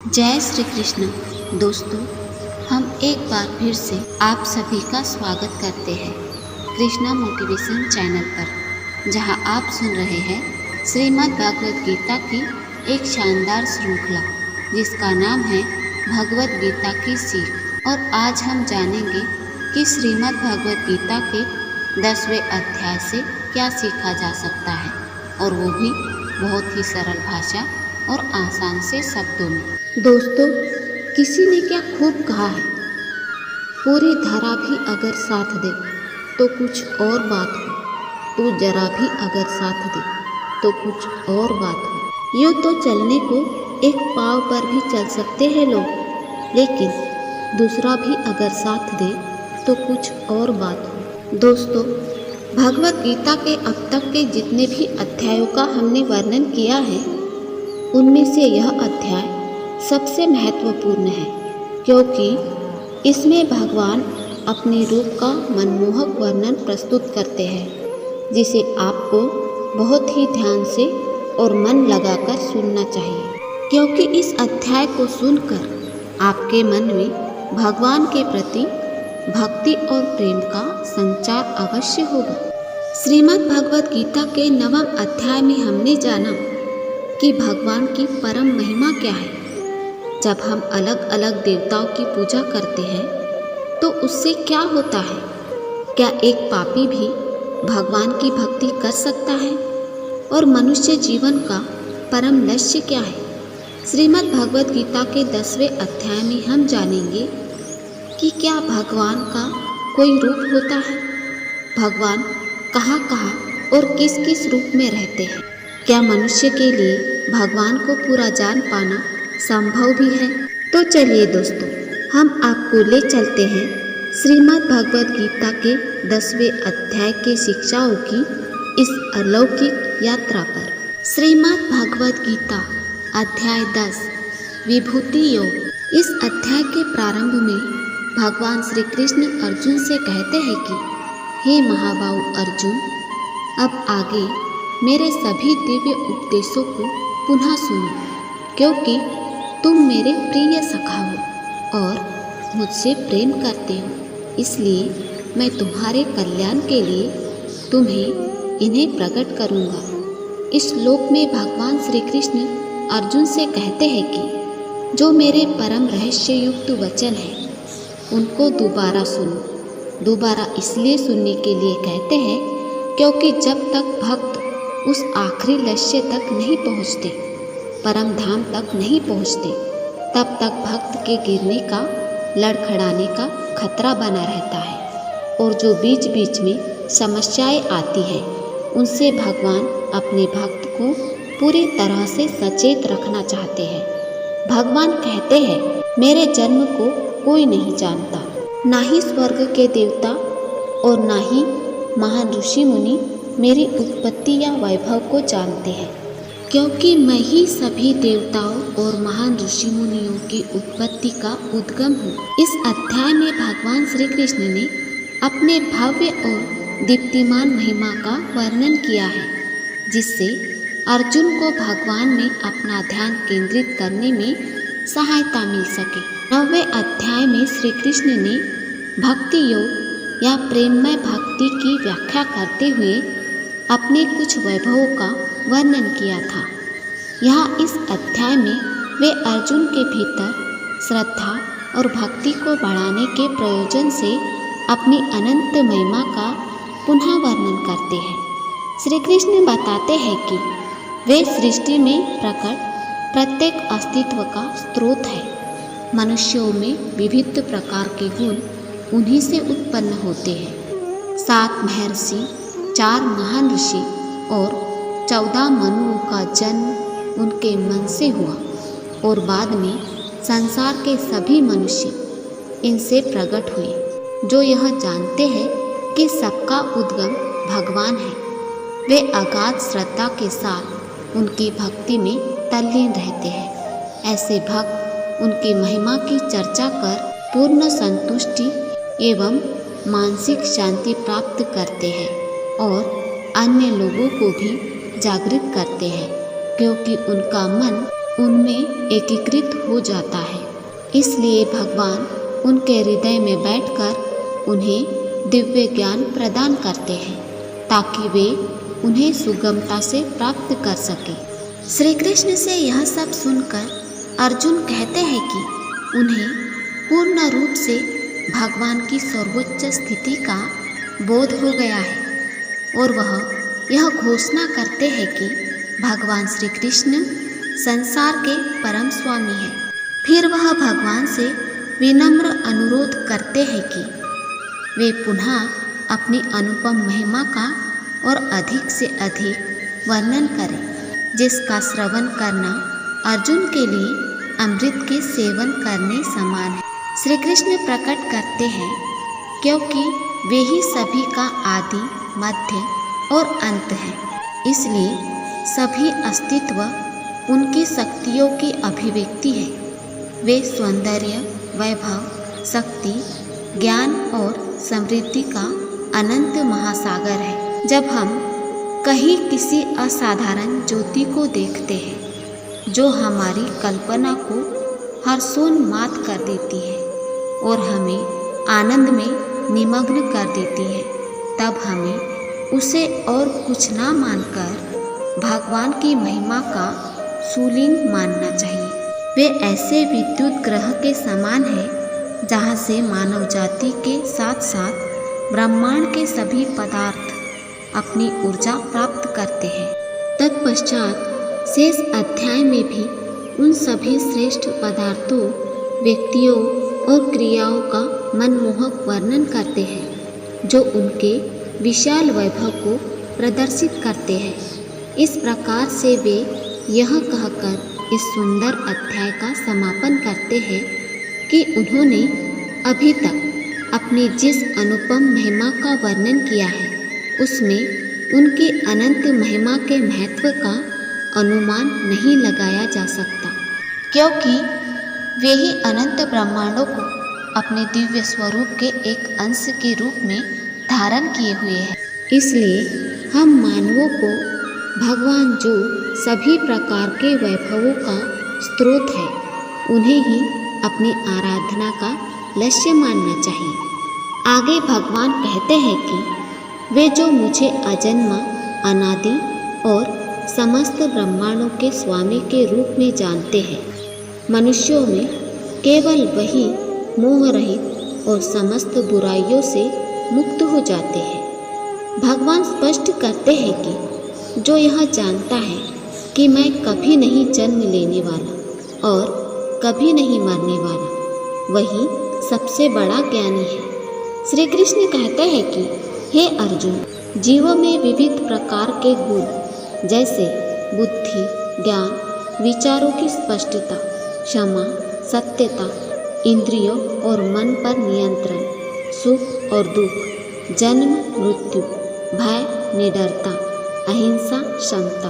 जय श्री कृष्ण। दोस्तों, हम एक बार फिर से आप सभी का स्वागत करते हैं कृष्णा मोटिवेशन चैनल पर, जहां आप सुन रहे हैं श्रीमद् भगवद गीता की एक शानदार श्रृंखला जिसका नाम है भगवद गीता की सीख। और आज हम जानेंगे कि श्रीमद् भगवद गीता के 10वें अध्याय से क्या सीखा जा सकता है, और वो भी बहुत ही सरल भाषा और आसान से शब्दों में। दोस्तों, किसी ने क्या खूब कहा है, पूरी धरा भी अगर साथ दे तो कुछ और बात हो, तू जरा भी अगर साथ दे तो कुछ और बात हो। यूँ तो चलने को एक पाँव पर भी चल सकते हैं लोग, लेकिन दूसरा भी अगर साथ दे तो कुछ और बात हो। दोस्तों, भगवद गीता के अब तक के जितने भी अध्यायों का हमने वर्णन किया है, उनमें से यह अध्याय सबसे महत्वपूर्ण है, क्योंकि इसमें भगवान अपने रूप का मनमोहक वर्णन प्रस्तुत करते हैं, जिसे आपको बहुत ही ध्यान से और मन लगाकर सुनना चाहिए, क्योंकि इस अध्याय को सुनकर आपके मन में भगवान के प्रति भक्ति और प्रेम का संचार अवश्य होगा। श्रीमद् भगवद गीता के 9वें अध्याय में हमने जाना कि भगवान की परम महिमा क्या है। जब हम अलग अलग देवताओं की पूजा करते हैं तो उससे क्या होता है? क्या एक पापी भी भगवान की भक्ति कर सकता है? और मनुष्य जीवन का परम लक्ष्य क्या है? श्रीमद् भगवद गीता के 10वें अध्याय में हम जानेंगे कि क्या भगवान का कोई रूप होता है? भगवान कहाँ कहाँ और किस किस रूप में रहते हैं? क्या मनुष्य के लिए भगवान को पूरा जान पाना संभव भी है? तो चलिए दोस्तों, हम आपको ले चलते हैं श्रीमद् भगवद गीता के 10वें अध्याय के शिक्षाओं की इस अलौकिक यात्रा पर। श्रीमद् भगवद गीता अध्याय 10 विभूति योग। इस अध्याय के प्रारंभ में भगवान श्री कृष्ण अर्जुन से कहते हैं कि हे महाबाहु अर्जुन, अब आगे मेरे सभी दिव्य उपदेशों को पुनः सुनो, क्योंकि तुम मेरे प्रिय सखा हो और मुझसे प्रेम करते हो। इसलिए मैं तुम्हारे कल्याण के लिए तुम्हें इन्हें प्रकट करूँगा। इस श्लोक में भगवान श्री कृष्ण अर्जुन से कहते हैं कि जो मेरे परम रहस्य युक्त वचन हैं, उनको दोबारा सुनो। दोबारा इसलिए सुनने के लिए कहते हैं क्योंकि जब तक भक्त उस आखिरी लक्ष्य तक नहीं पहुँचते, परम धाम तक नहीं पहुँचते, तब तक भक्त के गिरने का, लड़खड़ाने का खतरा बना रहता है। और जो बीच बीच में समस्याएं आती हैं, उनसे भगवान अपने भक्त को पूरी तरह से सचेत रखना चाहते हैं। भगवान कहते हैं, मेरे जन्म को कोई नहीं जानता, ना ही स्वर्ग के देवता और ना ही महान ऋषि मुनि मेरी उत्पत्ति या वैभव को जानते हैं, क्योंकि मैं ही सभी देवताओं और महान ऋषि मुनियों की उत्पत्ति का उद्गम हूँ। इस अध्याय में भगवान श्री कृष्ण ने अपने भव्य और दीप्तिमान महिमा का वर्णन किया है, जिससे अर्जुन को भगवान में अपना ध्यान केंद्रित करने में सहायता मिल सके। 9वें अध्याय में श्री कृष्ण ने भक्ति योग या प्रेममय भक्ति की व्याख्या करते हुए अपने कुछ वैभवों का वर्णन किया था। यहाँ इस अध्याय में वे अर्जुन के भीतर श्रद्धा और भक्ति को बढ़ाने के प्रयोजन से अपनी अनंत महिमा का पुनः वर्णन करते हैं। श्री कृष्ण बताते हैं कि वे सृष्टि में प्रकट प्रत्येक अस्तित्व का स्रोत है। मनुष्यों में विविध प्रकार के गुण उन्हीं से उत्पन्न होते हैं। 7 महर्षि, 4 महान ऋषि और 14 मनुओं का जन्म उनके मन से हुआ, और बाद में संसार के सभी मनुष्य इनसे प्रकट हुए, जो यह जानते हैं कि सबका उद्गम भगवान है। वे अगाध श्रद्धा के साथ उनकी भक्ति में तल्लीन रहते हैं। ऐसे भक्त उनकी महिमा की चर्चा कर पूर्ण संतुष्टि एवं मानसिक शांति प्राप्त करते हैं और अन्य लोगों को भी जागृत करते हैं, क्योंकि उनका मन उनमें एकीकृत हो जाता है। इसलिए भगवान उनके हृदय में बैठकर उन्हें दिव्य ज्ञान प्रदान करते हैं ताकि वे उन्हें सुगमता से प्राप्त कर सके। श्री कृष्ण से यह सब सुनकर अर्जुन कहते हैं कि उन्हें पूर्ण रूप से भगवान की सर्वोच्च स्थिति का बोध हो गया है और वह यह घोषणा करते हैं कि भगवान श्री कृष्ण संसार के परम स्वामी हैं। फिर वह भगवान से विनम्र अनुरोध करते हैं कि वे पुनः अपनी अनुपम महिमा का और अधिक से अधिक वर्णन करें, जिसका श्रवण करना अर्जुन के लिए अमृत के सेवन करने समान है। श्री कृष्ण प्रकट करते हैं क्योंकि वे ही सभी का आदि, मध्य और अंत है, इसलिए सभी अस्तित्व उनकी शक्तियों की अभिव्यक्ति है। वे सौंदर्य, वैभव, शक्ति, ज्ञान और समृद्धि का अनंत महासागर है। जब हम कहीं किसी असाधारण ज्योति को देखते हैं जो हमारी कल्पना को हर्षोन्माद कर देती है और हमें आनंद में निमग्न कर देती है, तब हमें उसे और कुछ ना मानकर भगवान की महिमा का सुलिंग मानना चाहिए। वे ऐसे विद्युत ग्रह के समान है जहाँ से मानव जाति के साथ साथ ब्रह्मांड के सभी पदार्थ अपनी ऊर्जा प्राप्त करते हैं। तत्पश्चात शेष अध्याय में भी उन सभी श्रेष्ठ पदार्थों, व्यक्तियों और क्रियाओं का मनमोहक वर्णन करते हैं जो उनके विशाल वैभव को प्रदर्शित करते हैं। इस प्रकार से वे यह कहकर इस सुंदर अध्याय का समापन करते हैं कि उन्होंने अभी तक अपनी जिस अनुपम महिमा का वर्णन किया है उसमें उनकी अनंत महिमा के महत्व का अनुमान नहीं लगाया जा सकता, क्योंकि वे ही अनंत ब्रह्मांडों को अपने दिव्य स्वरूप के एक अंश के रूप में धारण किए हुए हैं। इसलिए हम मानवों को भगवान जो सभी प्रकार के वैभवों का स्रोत है, उन्हें ही अपनी आराधना का लक्ष्य मानना चाहिए। आगे भगवान कहते हैं कि वे जो मुझे अजन्मा, अनादि और समस्त ब्रह्मांडों के स्वामी के रूप में जानते हैं, मनुष्यों में केवल वही मोह रहित और समस्त बुराइयों से मुक्त हो जाते हैं। भगवान स्पष्ट करते हैं कि जो यह जानता है कि मैं कभी नहीं जन्म लेने वाला और कभी नहीं मरने वाला, वही सबसे बड़ा ज्ञानी है। श्री कृष्ण कहते हैं कि हे अर्जुन, जीवों में विविध प्रकार के गुण जैसे बुद्धि, ज्ञान, विचारों की स्पष्टता, क्षमा, सत्यता, इंद्रियों और मन पर नियंत्रण, सुख और दुख, जन्म मृत्यु, भय निडरता, अहिंसा क्षमता,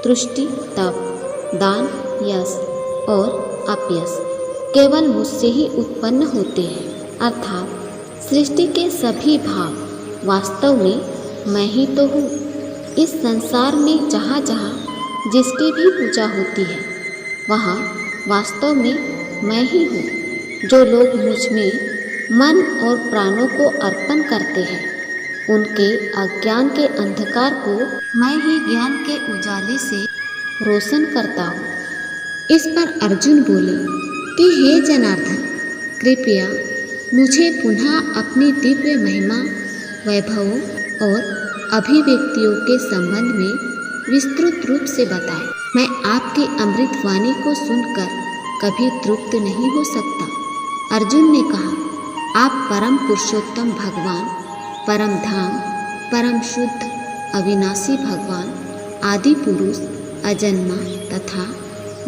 तुष्टि तप, दान यश और अपयश केवल मुझसे ही उत्पन्न होते हैं। अर्थात सृष्टि के सभी भाव वास्तव में मैं ही तो हूँ। इस संसार में जहाँ जहाँ जिसकी भी पूजा होती है वहाँ वास्तव में मैं ही हूँ। जो लोग मुझ में मन और प्राणों को अर्पण करते हैं, उनके अज्ञान के अंधकार को मैं ही ज्ञान के उजाले से रोशन करता हूँ। इस पर अर्जुन बोले कि हे जनार्दन, कृपया मुझे पुनः अपनी दिव्य महिमा, वैभवों और अभिव्यक्तियों के संबंध में विस्तृत रूप से बताएं। मैं आपकी अमृत वाणी को सुनकर कभी तृप्त नहीं हो सकता। अर्जुन ने कहा, आप परम पुरुषोत्तम भगवान, परम धाम, परम शुद्ध अविनाशी भगवान, आदि पुरुष, अजन्मा तथा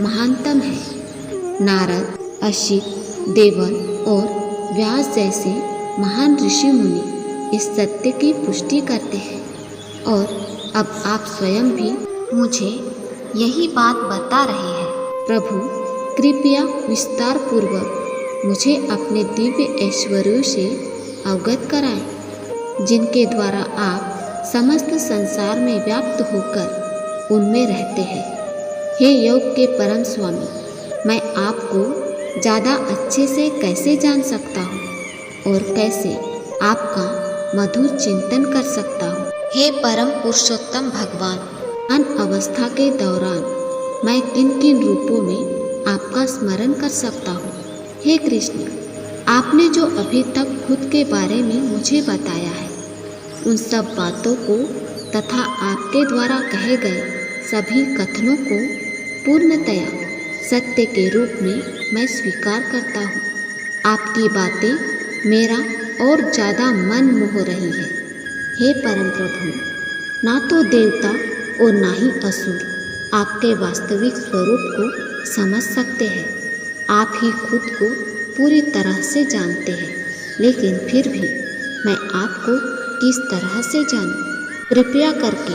महानतम है। नारद, अशित, देवन और व्यास जैसे महान ऋषि मुनि इस सत्य की पुष्टि करते हैं और अब आप स्वयं भी मुझे यही बात बता रहे हैं। प्रभु, कृपया विस्तार पूर्वक मुझे अपने दिव्य ऐश्वर्यों से अवगत कराएं, जिनके द्वारा आप समस्त संसार में व्याप्त होकर उनमें रहते हैं। हे योग के परम स्वामी, मैं आपको ज़्यादा अच्छे से कैसे जान सकता हूँ और कैसे आपका मधुर चिंतन कर सकता हूँ। हे परम पुरुषोत्तम भगवान, अन अवस्था के दौरान मैं किन किन रूपों में आपका स्मरण कर सकता हूँ। हे कृष्ण, आपने जो अभी तक खुद के बारे में मुझे बताया है, उन सब बातों को तथा आपके द्वारा कहे गए सभी कथनों को पूर्णतया सत्य के रूप में मैं स्वीकार करता हूँ। आपकी बातें मेरा और ज़्यादा मन मोह रही है। हे परम प्रभु, ना तो देवता और ना ही असुर आपके वास्तविक स्वरूप को समझ सकते हैं। आप ही खुद को पूरी तरह से जानते हैं, लेकिन फिर भी मैं आपको किस तरह से जानूं? कृपया करके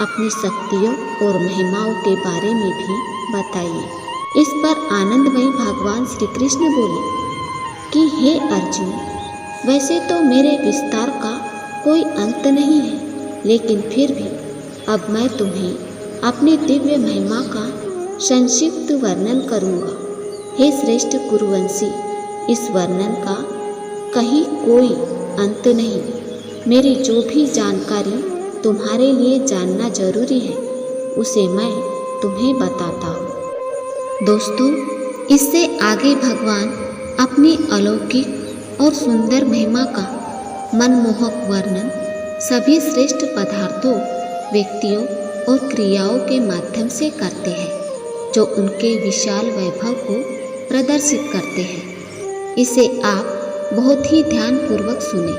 अपनी शक्तियों और महिमाओं के बारे में भी बताइए। इस पर आनंदमय भगवान श्री कृष्ण बोले कि हे अर्जुन, वैसे तो मेरे विस्तार का कोई अंत नहीं है, लेकिन फिर भी अब मैं तुम्हें अपनी दिव्य महिमा का संक्षिप्त वर्णन करूँगा। हे श्रेष्ठ कुरुवंशी, इस वर्णन का कहीं कोई अंत नहीं। मेरी जो भी जानकारी तुम्हारे लिए जानना जरूरी है, उसे मैं तुम्हें बताता हूँ। दोस्तों, इससे आगे भगवान अपनी अलौकिक और सुंदर महिमा का मनमोहक वर्णन सभी श्रेष्ठ पदार्थों, व्यक्तियों और क्रियाओं के माध्यम से करते हैं, जो उनके विशाल वैभव को प्रदर्शित करते हैं। इसे आप बहुत ही ध्यानपूर्वक सुने।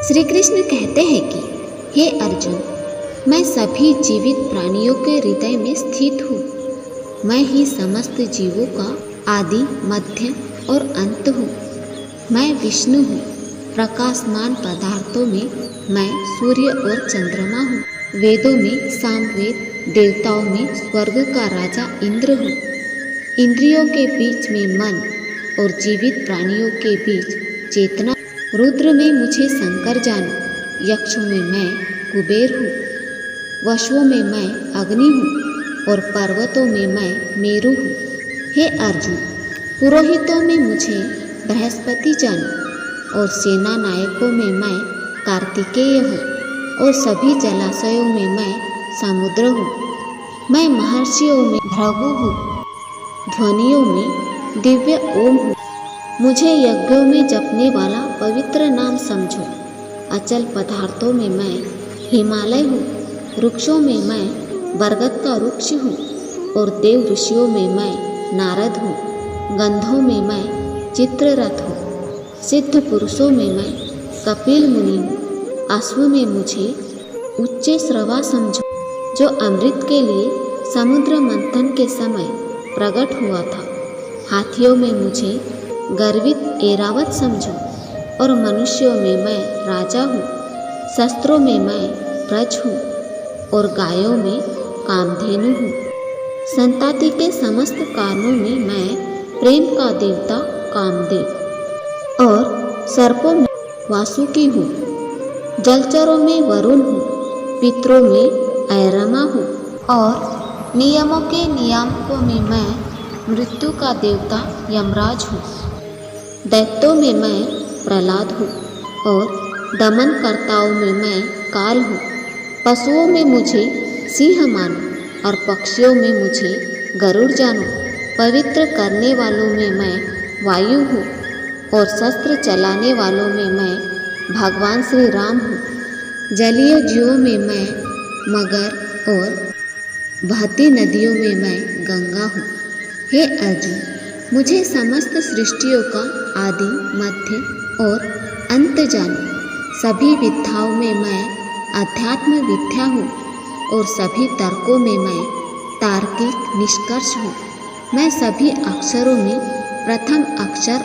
श्री कृष्ण कहते हैं कि हे अर्जुन, मैं सभी जीवित प्राणियों के हृदय में स्थित हूँ। मैं ही समस्त जीवों का आदि, मध्य और अंत हूँ। मैं विष्णु हूँ। प्रकाशमान पदार्थों में मैं सूर्य और चंद्रमा हूँ। वेदों में सामवेद, देवताओं में स्वर्ग का राजा इंद्र हूँ। इंद्रियों के बीच में मन और जीवित प्राणियों के बीच चेतना। रुद्र में मुझे शंकर जानो। यक्षों में मैं कुबेर हूँ। वशुओं में मैं अग्नि हूँ और पर्वतों में मैं मेरु हूँ। हे अर्जुन, पुरोहितों में मुझे बृहस्पति जानो और सेना नायकों में मैं कार्तिकेय हूँ और सभी जलाशयों में मैं समुद्र हूँ। मैं महर्षियों में भृगु हूँ। ध्वनियों में दिव्य ओम हूँ। मुझे यज्ञों में जपने वाला पवित्र नाम समझो। अचल पदार्थों में मैं हिमालय हूँ। वृक्षों में मैं बरगद का वृक्ष हूँ और देव ऋषियों में मैं नारद हूँ। गंधों में मैं चित्ररथ हूँ। सिद्ध पुरुषों में मैं कपिल मुनि हूँ। अश्व में मुझे उच्च श्रवा समझो, जो अमृत के लिए समुद्र मंथन के समय प्रकट हुआ था। हाथियों में मुझे गर्वित ऐरावत समझो और मनुष्यों में मैं राजा हूँ। शस्त्रों में मैं ब्रज हूँ और गायों में कामधेनु हूँ। संतति के समस्त कारणों में मैं प्रेम का देवता कामदेव और सर्पों में वासुकी हूँ। जलचरों में वरुण हूँ। पितरों में ऐरमा हूँ और नियमों के नियामकों में मैं मृत्यु का देवता यमराज हूँ। दैत्यों में मैं प्रहलाद हूँ और दमनकर्ताओं में मैं काल हूँ। पशुओं में मुझे सिंह मानो और पक्षियों में मुझे गरुड़ जानो। पवित्र करने वालों में मैं वायु हूँ और शस्त्र चलाने वालों में मैं भगवान श्री राम हूँ। जलीय जीवों में मैं मगर और बहती नदियों में मैं गंगा हूँ। हे अर्जुन, मुझे समस्त सृष्टियों का आदि, मध्य और अंत जानो। सभी विद्याओं में मैं अध्यात्म विद्या हूँ और सभी तर्कों में मैं तार्किक निष्कर्ष हूँ। मैं सभी अक्षरों में प्रथम अक्षर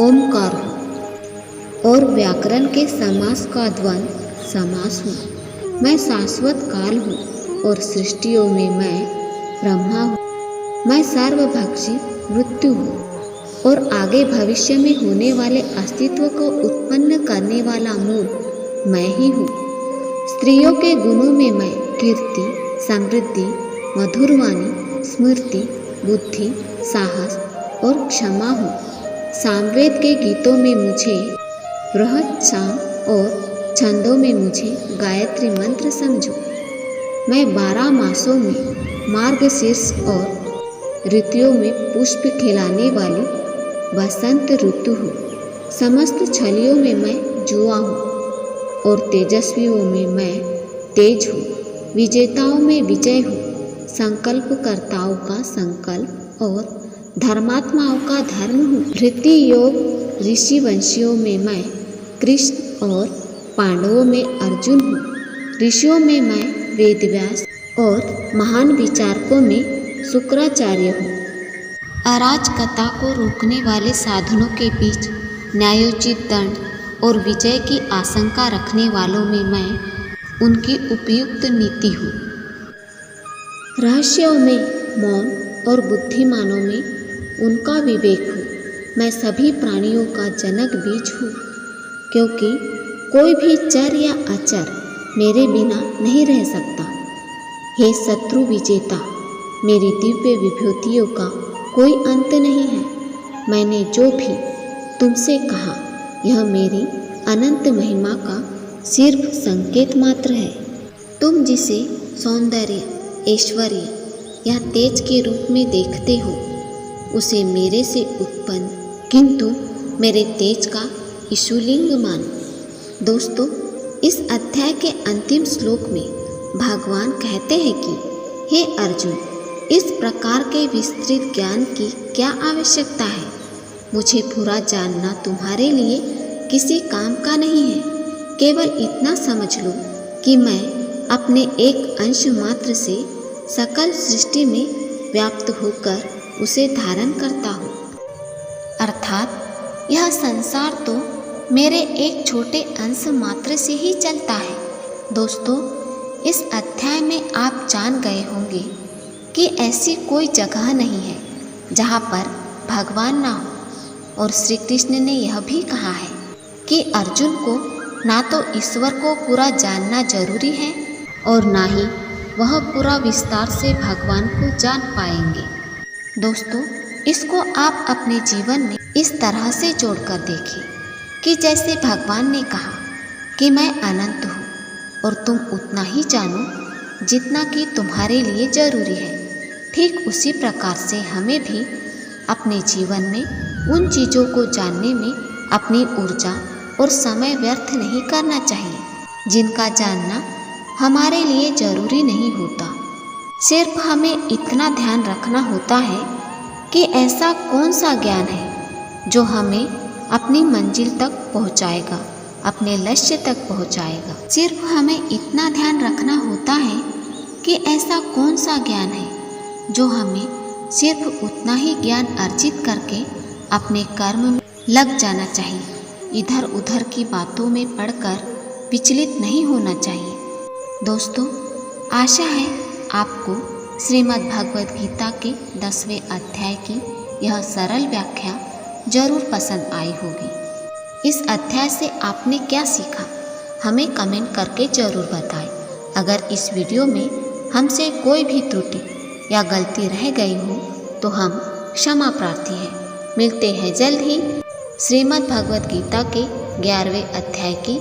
ओमकार हूँ और व्याकरण के समास का द्वंद समास हूँ। मैं शाश्वत काल हूँ और सृष्टियों में मैं ब्रह्मा हूँ। मैं सर्वभक्षी मृत्यु हूँ और आगे भविष्य में होने वाले अस्तित्व को उत्पन्न करने वाला मूल मैं ही हूँ। स्त्रियों के गुणों में मैं कीर्ति, समृद्धि, मधुरवाणी स्मृति, बुद्धि, साहस और क्षमा हूँ। सामवेद के गीतों में मुझे बृहत साम और छंदों में मुझे गायत्री मंत्र समझो। मैं 12 मासों में मार्गशीर्ष और ऋतुओं में पुष्प खिलाने वाली बसंत ऋतु हूँ। समस्त छलियों में मैं जुआ हूँ और तेजस्वियों में मैं तेज हूँ। विजेताओं में विजय हूँ। संकल्पकर्ताओं का संकल्प और धर्मात्माओं का धर्म हूँ। भृति योग ऋषि वंशियों में मैं कृष्ण और पांडवों में अर्जुन हूँ। ऋषियों में मैं वेदव्यास और महान विचारकों में शुक्राचार्य हूँ। अराजकता को रोकने वाले साधनों के बीच न्यायोचित दंड और विजय की आशंका रखने वालों में मैं उनकी उपयुक्त नीति हूँ। रहस्यों में मौन और बुद्धिमानों में उनका विवेक हूँ। मैं सभी प्राणियों का जनक बीज हूँ, क्योंकि कोई भी चर या अचर मेरे बिना नहीं रह सकता। हे शत्रु विजेता, मेरी दिव्य विभूतियों का कोई अंत नहीं है। मैंने जो भी तुमसे कहा यह मेरी अनंत महिमा का सिर्फ संकेत मात्र है। तुम जिसे सौंदर्य, ऐश्वर्य या तेज के रूप में देखते हो उसे मेरे से उत्पन्न किंतु मेरे तेज का ईशुलिंग मानो। दोस्तों, इस अध्याय के अंतिम श्लोक में भगवान कहते हैं कि हे अर्जुन, इस प्रकार के विस्तृत ज्ञान की क्या आवश्यकता है? मुझे पूरा जानना तुम्हारे लिए किसी काम का नहीं है। केवल इतना समझ लो कि मैं अपने एक अंश मात्र से सकल सृष्टि में व्याप्त होकर उसे धारण करता हूँ। अर्थात यह संसार तो मेरे एक छोटे अंश मात्र से ही चलता है। दोस्तों, इस अध्याय में आप जान गए होंगे कि ऐसी कोई जगह नहीं है जहाँ पर भगवान ना हो। और श्री कृष्ण ने यह भी कहा है कि अर्जुन को ना तो ईश्वर को पूरा जानना जरूरी है और ना ही वह पूरा विस्तार से भगवान को जान पाएंगे। दोस्तों, इसको आप अपने जीवन में इस तरह से जोड़कर देखें कि जैसे भगवान ने कहा कि मैं अनंत हूँ और तुम उतना ही जानो जितना कि तुम्हारे लिए जरूरी है। ठीक उसी प्रकार से हमें भी अपने जीवन में उन चीज़ों को जानने में अपनी ऊर्जा और समय व्यर्थ नहीं करना चाहिए जिनका जानना हमारे लिए जरूरी नहीं होता। सिर्फ हमें इतना ध्यान रखना होता है कि ऐसा कौन सा ज्ञान है जो हमें अपनी मंजिल तक पहुंचाएगा, अपने लक्ष्य तक पहुंचाएगा। सिर्फ हमें इतना ध्यान रखना होता है कि ऐसा कौन सा ज्ञान है जो हमें सिर्फ उतना ही ज्ञान अर्जित करके अपने कर्म में लग जाना चाहिए। इधर उधर की बातों में पड़कर विचलित नहीं होना चाहिए। दोस्तों, आशा है आपको श्रीमद् भगवद गीता के 10वें अध्याय की यह सरल व्याख्या जरूर पसंद आई होगी। इस अध्याय से आपने क्या सीखा हमें कमेंट करके जरूर बताएं। अगर इस वीडियो में हमसे कोई भी त्रुटि या गलती रह गई हो तो हम क्षमा प्रार्थी हैं। मिलते हैं जल्द ही श्रीमद् भगवद गीता के 11वें अध्याय की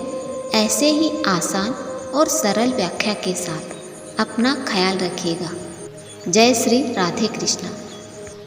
ऐसे ही आसान और सरल व्याख्या के साथ। अपना ख्याल रखिएगा। जय श्री राधे कृष्णा।